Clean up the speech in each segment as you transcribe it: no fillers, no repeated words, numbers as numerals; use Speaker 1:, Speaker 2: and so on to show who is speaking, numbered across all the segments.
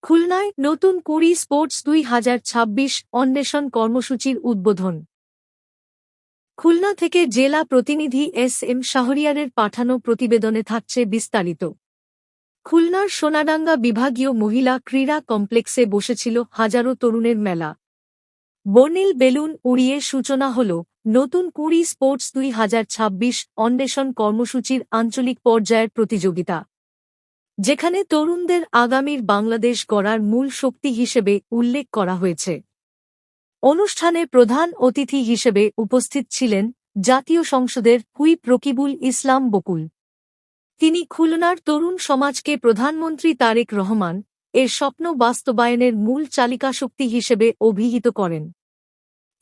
Speaker 1: খুলনায় নতুন কুড়ি স্পোর্টস ২০২৬ অন্বেষণ কর্মসূচির উদ্বোধন। খুলনা থেকে জেলা প্রতিনিধি এস.এম. শাহরিয়ারের পাঠানো প্রতিবেদনে থাকছে বিস্তারিত। খুলনার সোনাডাঙ্গা বিভাগীয় মহিলা ক্রীড়া কমপ্লেক্সে বসেছিল হাজারো তরুণের মেলা। বর্ণিল বেলুন উড়িয়ে সূচনা হল নতুন কুড়ি স্পোর্টস ২০২৬ অন্বেষণ কর্মসূচির আঞ্চলিক পর্যায়ের প্রতিযোগিতা, যেখানে তরুণদের আগামীর বাংলাদেশ গড়ার মূল শক্তি হিসেবে উল্লেখ করা হয়েছে। অনুষ্ঠানে প্রধান অতিথি হিসেবে উপস্থিত ছিলেন জাতীয় সংসদের হুইপ রকিবুল ইসলাম বকুল। তিনি খুলনার তরুণ সমাজকে প্রধানমন্ত্রী তারেক রহমান এর স্বপ্ন বাস্তবায়নের মূল চালিকাশক্তি হিসেবে অভিহিত করেন।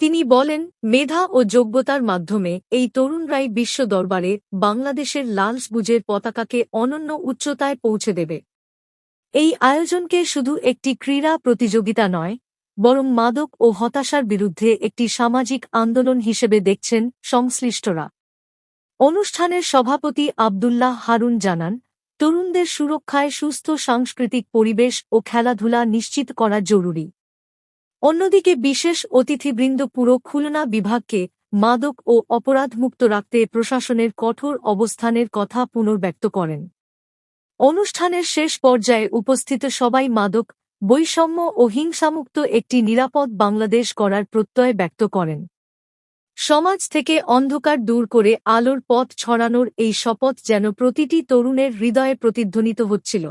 Speaker 1: তিনি বলেন, মেধা ও যোগ্যতার মাধ্যমে এই তরুণরাই বিশ্ব দরবারে বাংলাদেশের লাল সবুজের পতাকাকে অনন্য উচ্চতায় পৌঁছে দেবে। এই আয়োজনকে শুধু একটি ক্রীড়া প্রতিযোগিতা নয়, বরং মাদক ও হতাশার বিরুদ্ধে একটি সামাজিক আন্দোলন হিসেবে দেখছেন সংশ্লিষ্টরা। অনুষ্ঠানের সভাপতি আব্দুল্লাহ হারুন জানান, তরুণদের সুরক্ষায় সুস্থ সাংস্কৃতিক পরিবেশ ও খেলাধুলা নিশ্চিত করা জরুরি। অন্যদিকে বিশেষ অতিথিবৃন্দ পুরো খুলনা বিভাগকে মাদক ও অপরাধমুক্ত রাখতে প্রশাসনের কঠোর অবস্থানের কথা পুনর্ব্যক্ত করেন। অনুষ্ঠানের শেষ পর্যায়ে উপস্থিত সবাই মাদক, বৈষম্য ও হিংসামুক্ত একটি নিরাপদ বাংলাদেশ গড়ার প্রত্যয় ব্যক্ত করেন। সমাজ থেকে অন্ধকার দূর করে আলোর পথ ছড়ানোর এই শপথ যেন প্রতিটি তরুণের হৃদয়ে প্রতিধ্বনিত হচ্ছিল।